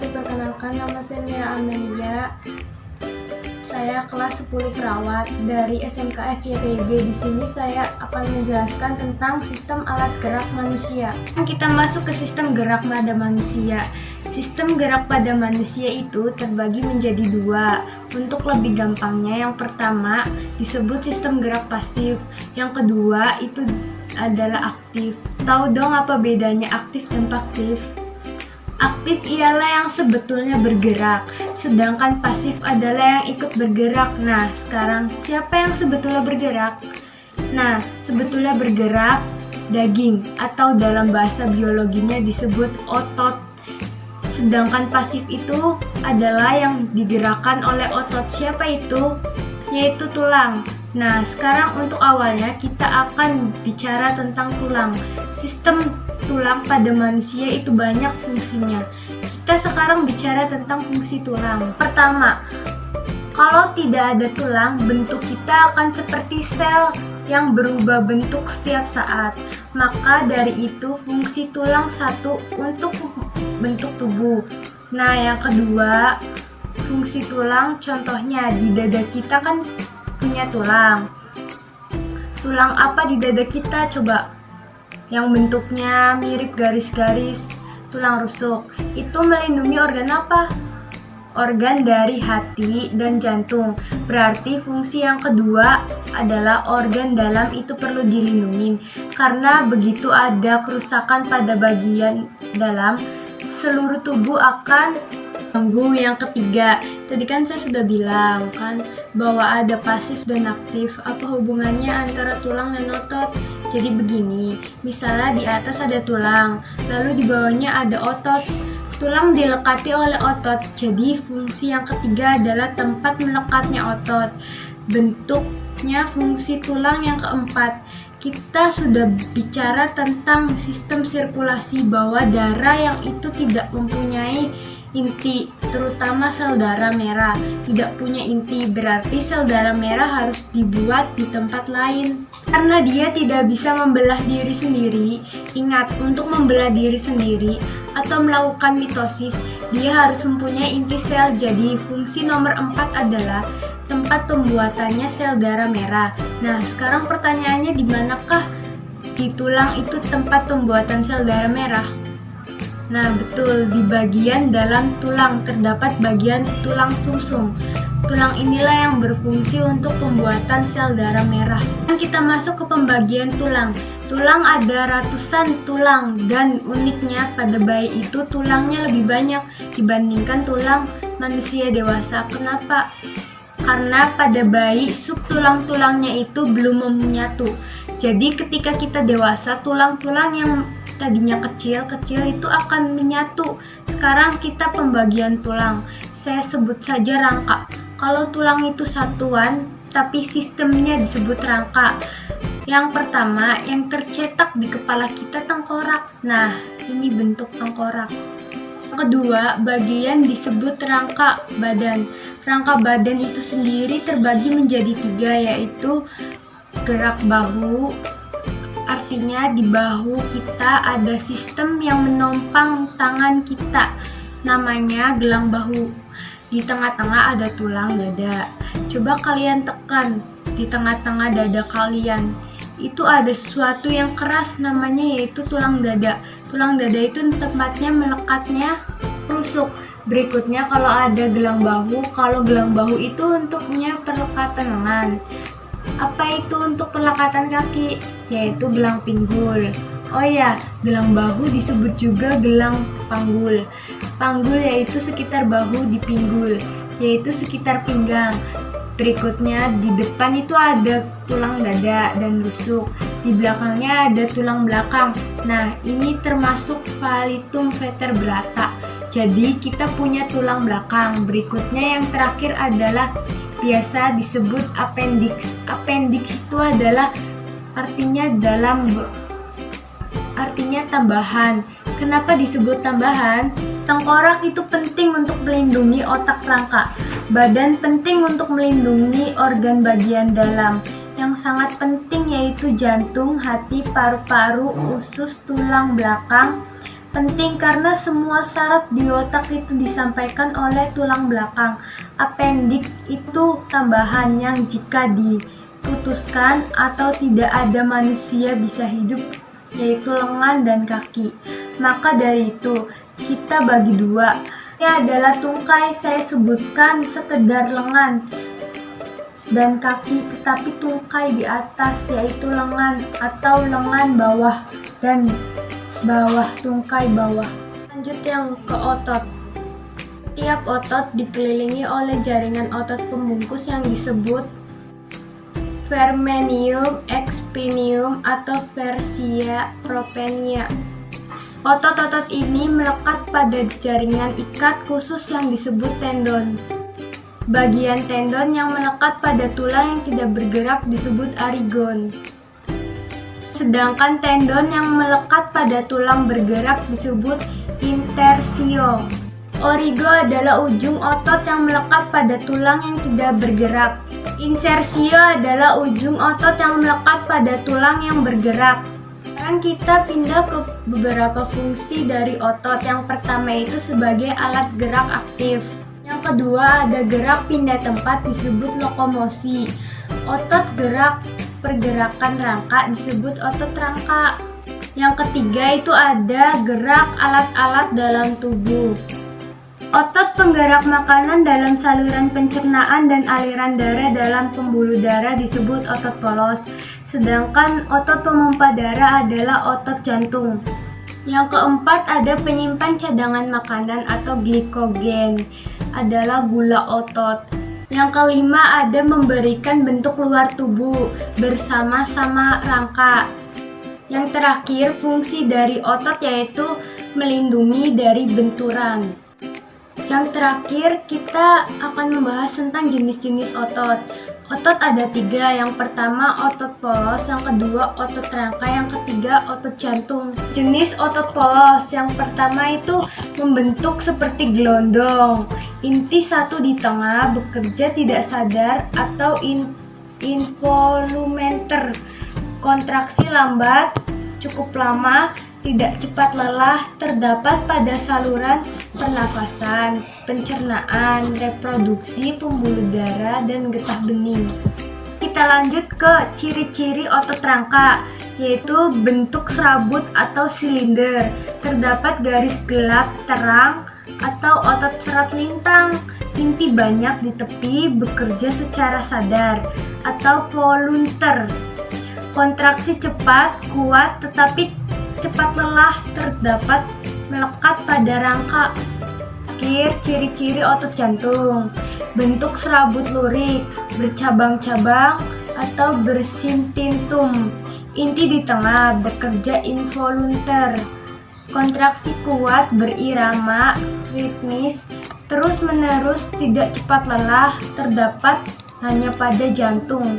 wabarakatuh. Perkenalkan, nama saya Mira Amelia. Saya kelas 10 perawat dari SMK FYPB. Di sini saya akan menjelaskan tentang sistem alat gerak manusia. Kita masuk ke sistem gerak pada manusia. Sistem gerak pada manusia itu terbagi menjadi dua. Untuk lebih gampangnya, yang pertama disebut sistem gerak pasif, yang kedua itu adalah aktif. Tahu dong apa bedanya aktif dan pasif? Aktif ialah yang sebetulnya bergerak, sedangkan pasif adalah yang ikut bergerak. Nah, sekarang siapa yang sebetulnya bergerak? Nah, sebetulnya bergerak daging atau dalam bahasa biologinya disebut otot. Sedangkan pasif itu adalah yang digerakkan oleh otot. Siapa itu? Yaitu tulang. Nah, sekarang untuk awalnya kita akan bicara tentang tulang. Sistem tulang pada manusia itu banyak fungsinya. Kita sekarang bicara tentang fungsi tulang. Pertama, kalau tidak ada tulang, bentuk kita akan seperti sel yang berubah bentuk setiap saat. Maka dari itu fungsi tulang satu untuk bentuk tubuh. Nah, yang kedua, fungsi tulang contohnya di dada kita kan punya tulang. Tulang apa di dada kita coba? Yang bentuknya mirip garis-garis, tulang rusuk. Itu melindungi organ apa? Organ dari hati dan jantung. Berarti fungsi yang kedua adalah organ dalam itu perlu dilindungi. Karena begitu ada kerusakan pada bagian dalam, seluruh tubuh akan ganggu. Yang ketiga, tadi kan saya sudah bilang kan bahwa ada pasif dan aktif. Apa hubungannya antara tulang dan otot? Jadi begini, misalnya di atas ada tulang, lalu di bawahnya ada otot. Tulang dilekati oleh otot, jadi fungsi yang ketiga adalah tempat melekatnya otot. Bentuknya fungsi tulang yang keempat. Kita sudah bicara tentang sistem sirkulasi, bahwa darah yang itu tidak mempunyai inti, terutama sel darah merah tidak punya inti. Berarti sel darah merah harus dibuat di tempat lain karena dia tidak bisa membelah diri sendiri. Ingat, untuk membelah diri sendiri atau melakukan mitosis, dia harus mempunyai inti sel. Jadi fungsi nomor 4 adalah tempat pembuatannya sel darah merah. Nah, sekarang pertanyaannya, di manakah di tulang itu tempat pembuatan sel darah merah? Nah, betul, di bagian dalam tulang terdapat bagian tulang sumsum. Tulang inilah yang berfungsi untuk pembuatan sel darah merah. Dan kita masuk ke pembagian tulang. Tulang ada ratusan tulang, dan uniknya pada bayi itu tulangnya lebih banyak dibandingkan tulang manusia dewasa. Kenapa? Karena pada bayi sub tulang-tulangnya itu belum menyatu. Jadi ketika kita dewasa, tulang-tulang yang tadinya kecil-kecil itu akan menyatu. Sekarang kita pembagian tulang. Saya sebut saja rangka. Kalau tulang itu satuan, tapi sistemnya disebut rangka. Yang pertama, yang tercetak di kepala kita tengkorak. Nah, ini bentuk tengkorak. Yang kedua, bagian disebut rangka badan. Rangka badan itu sendiri terbagi menjadi 3, yaitu gerak bahu. Artinya di bahu kita ada sistem yang menompang tangan kita, namanya gelang bahu. Di tengah-tengah ada tulang dada. Coba kalian tekan di tengah-tengah dada kalian. Itu ada sesuatu yang keras, namanya yaitu tulang dada. Tulang dada itu tempatnya melekatnya rusuk. Berikutnya kalau ada gelang bahu. Kalau gelang bahu itu untuknya perlekatan lengan. Apa itu untuk pelekatan kaki? Yaitu gelang pinggul. Oh ya, gelang bahu disebut juga gelang panggul. Panggul yaitu sekitar bahu di pinggul, yaitu sekitar pinggang. Berikutnya di depan itu ada tulang dada dan rusuk. Di belakangnya ada tulang belakang. Nah, ini termasuk palitum vertebrata. Jadi kita punya tulang belakang. Berikutnya yang terakhir adalah biasa disebut appendix. Appendix itu adalah artinya tambahan. Kenapa disebut tambahan? Tengkorak itu penting untuk melindungi otak rangka. Badan penting untuk melindungi organ bagian dalam. Yang sangat penting yaitu jantung, hati, paru-paru, usus, tulang belakang, Penting karena semua saraf di otak itu disampaikan oleh tulang belakang. Apendik itu tambahan yang jika diputuskan atau tidak ada manusia bisa hidup, yaitu lengan dan kaki. Maka dari itu kita bagi dua. Ini adalah tungkai, saya sebutkan sekedar lengan dan kaki, tetapi tungkai di atas yaitu lengan atau lengan bawah dan bawah tungkai bawah. Lanjut yang ke otot. Tiap otot dikelilingi oleh jaringan otot pembungkus yang disebut vermenium, expinium, atau fascia propenia. Otot-otot ini melekat pada jaringan ikat khusus yang disebut tendon. Bagian tendon yang melekat pada tulang yang tidak bergerak disebut arigon. Sedangkan tendon yang melekat pada tulang bergerak disebut intersio. Origo adalah ujung otot yang melekat pada tulang yang tidak bergerak. Insersio adalah ujung otot yang melekat pada tulang yang bergerak. Sekarang kita pindah ke beberapa fungsi dari otot. Yang pertama itu sebagai alat gerak aktif. Yang kedua ada gerak pindah tempat disebut lokomosi. Otot gerak pergerakan rangka disebut otot rangka. Yang ketiga itu ada gerak alat-alat dalam tubuh. Otot penggerak makanan dalam saluran pencernaan dan aliran darah dalam pembuluh darah disebut otot polos. Sedangkan otot pemompa darah adalah otot jantung. Yang keempat ada penyimpan cadangan makanan atau glikogen, adalah gula otot. Yang kelima ada memberikan bentuk luar tubuh bersama-sama rangka. Yang terakhir fungsi dari otot yaitu melindungi dari benturan. Yang terakhir kita akan membahas tentang jenis-jenis otot. Otot ada 3, yang pertama otot polos, yang kedua otot rangka, yang ketiga otot jantung. Jenis otot polos yang pertama itu membentuk seperti gelondong, inti satu di tengah, bekerja tidak sadar atau involumenter, kontraksi lambat, cukup lama, tidak cepat lelah, terdapat pada saluran pernafasan, pencernaan, reproduksi, pembuluh darah, dan getah bening. Kita lanjut ke ciri-ciri otot rangka, yaitu bentuk serabut atau silinder, terdapat garis gelap terang atau otot serat lintang, inti banyak di tepi, bekerja secara sadar atau volunter, kontraksi cepat, kuat, tetapi cepat lelah, terdapat melekat pada rangka. Akhir ciri-ciri otot jantung, bentuk serabut lurik, bercabang-cabang atau bersintintum, inti di tengah, bekerja involunter, kontraksi kuat, berirama, ritmis, terus-menerus, tidak cepat lelah, terdapat hanya pada jantung.